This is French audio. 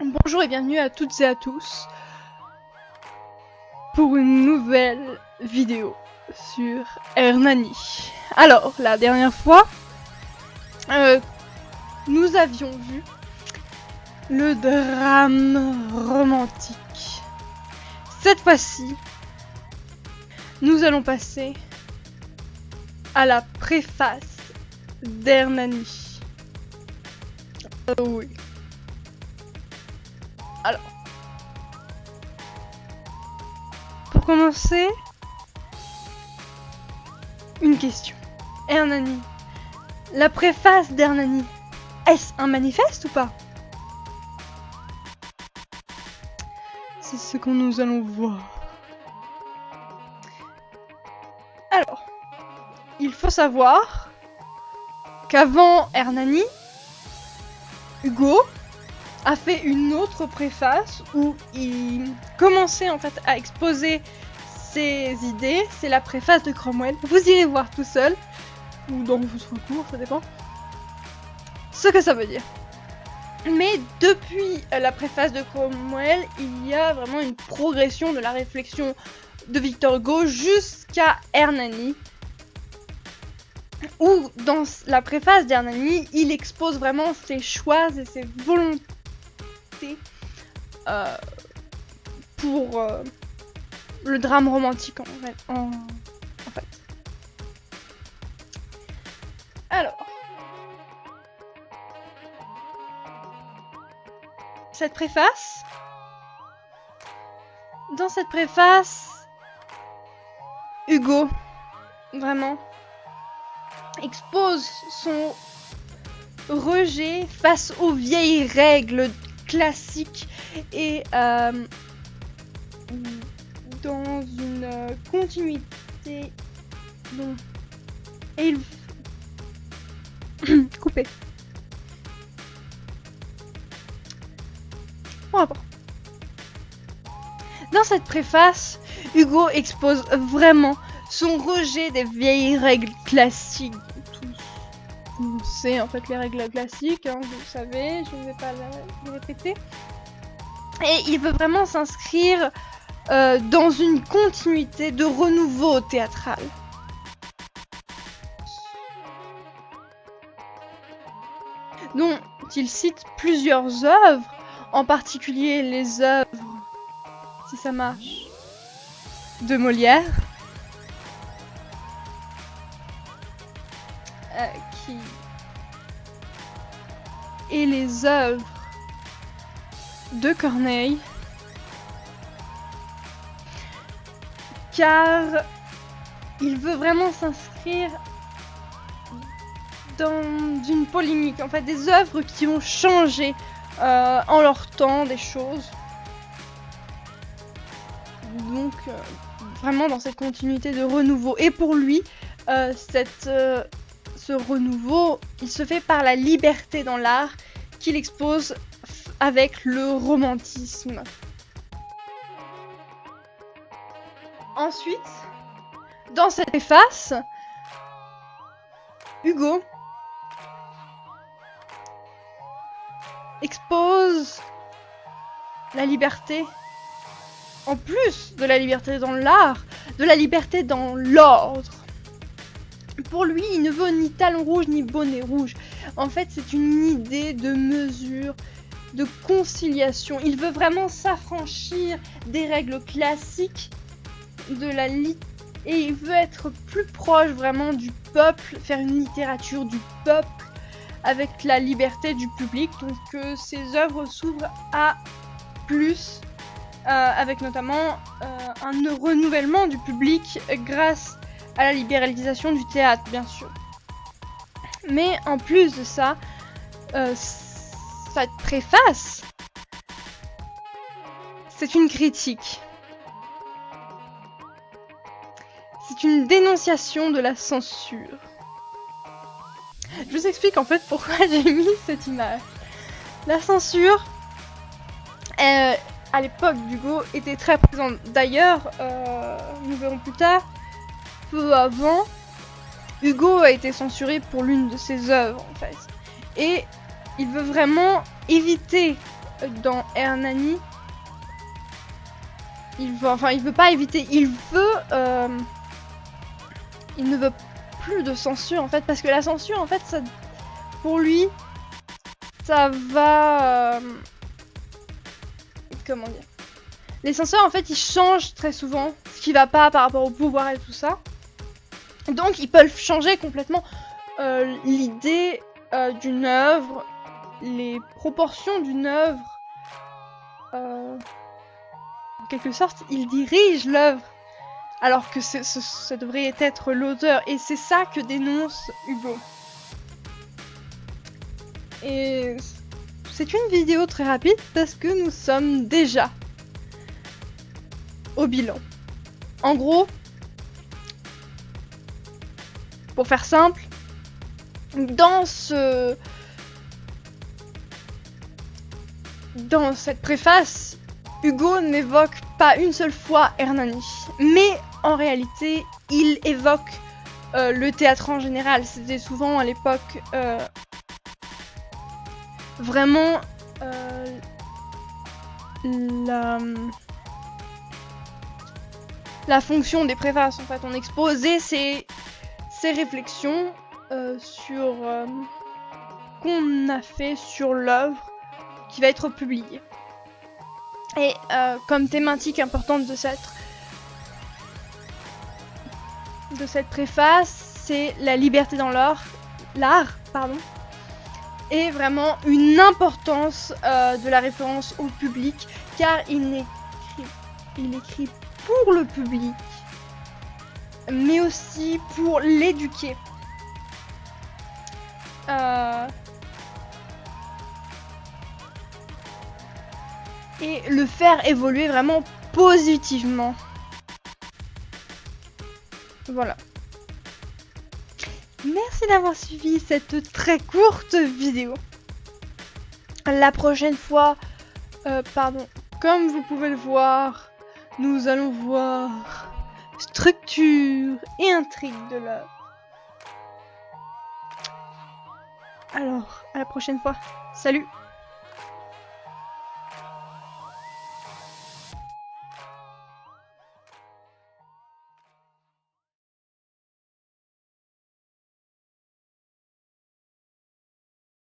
Bonjour et bienvenue à toutes et à tous pour une nouvelle vidéo sur Hernani. Alors, la dernière fois, nous avions vu le drame romantique. Cette fois-ci, nous allons passer à la préface d'Hernani. Oui. Alors, pour commencer, une question. Hernani, la préface d'Hernani, est-ce un manifeste ou pas? C'est ce que nous allons voir. Alors, il faut savoir qu'avant Hernani, Hugo a fait une autre préface où il commençait en fait à exposer ses idées. C'est la préface de Cromwell. Vous irez voir tout seul, ou dans votre cours, ça dépend, ce que ça veut dire. Mais depuis la préface de Cromwell, il y a vraiment une progression de la réflexion de Victor Hugo jusqu'à Hernani, où dans la préface d'Hernani, il expose vraiment ses choix et ses volontés pour le drame romantique en fait. Alors, cette préface, dans cette préface, Hugo vraiment expose son rejet face aux vieilles règles classiques et dans une continuité bon. Et il coupé. Bon rapport. Dans cette préface, Hugo expose vraiment son rejet des vieilles règles classiques. Vous savez en fait les règles classiques, hein, vous le savez, je ne vais pas les répéter. Et il veut vraiment s'inscrire dans une continuité de renouveau théâtral. Donc, il cite plusieurs œuvres, en particulier les œuvres, si ça marche, de Molière, et les œuvres de Corneille, car il veut vraiment s'inscrire dans une polémique, en fait des œuvres qui ont changé en leur temps des choses. Donc vraiment dans cette continuité de renouveau. Et pour lui, ce renouveau, il se fait par la liberté dans l'art qu'il expose avec le romantisme. Ensuite, dans cette préface, Hugo expose la liberté, en plus de la liberté dans l'art, de la liberté dans l'ordre. Pour lui, il ne veut ni talon rouge ni bonnet rouge. En fait, c'est une idée de mesure, de conciliation. Il veut vraiment s'affranchir des règles classiques de la et il veut être plus proche vraiment du peuple, faire une littérature du peuple avec la liberté du public. Donc que ses œuvres s'ouvrent à plus, avec notamment un renouvellement du public grâce à la libéralisation du théâtre, bien sûr. Mais en plus de ça, cette préface, c'est une critique. C'est une dénonciation de la censure. Je vous explique en fait pourquoi j'ai mis cette image. La censure, à l'époque d'Hugo, était très présente. D'ailleurs, nous verrons plus tard, peu avant, Hugo a été censuré pour l'une de ses œuvres en fait. Et il veut vraiment éviter dans Hernani. Il veut pas éviter, il ne veut plus de censure en fait, parce que la censure en fait, ça, pour lui, ça va, comment dire, les censeurs en fait ils changent très souvent, ce qui va pas par rapport au pouvoir et tout ça, donc ils peuvent changer complètement l'idée d'une œuvre, les proportions d'une œuvre, en quelque sorte ils dirigent l'œuvre, alors que ça devrait être l'auteur, et c'est ça que dénonce Hugo. Et c'est une vidéo très rapide parce que nous sommes déjà au bilan. En gros, pour faire simple, dans cette préface, Hugo n'évoque pas une seule fois Hernani, mais en réalité, il évoque le théâtre en général. C'était souvent à l'époque vraiment la fonction des préfaces. En fait, on exposait ses réflexions sur qu'on a fait sur l'œuvre qui va être publiée. Et comme thématique importante de cette préface, c'est la liberté dans l'art, et vraiment une importance de la référence au public, car il écrit pour le public, mais aussi pour l'éduquer. Et le faire évoluer vraiment positivement. Voilà. Merci d'avoir suivi cette très courte vidéo. La prochaine fois, comme vous pouvez le voir, nous allons voir structure et intrigue de l'œuvre. Alors, à la prochaine fois. Salut!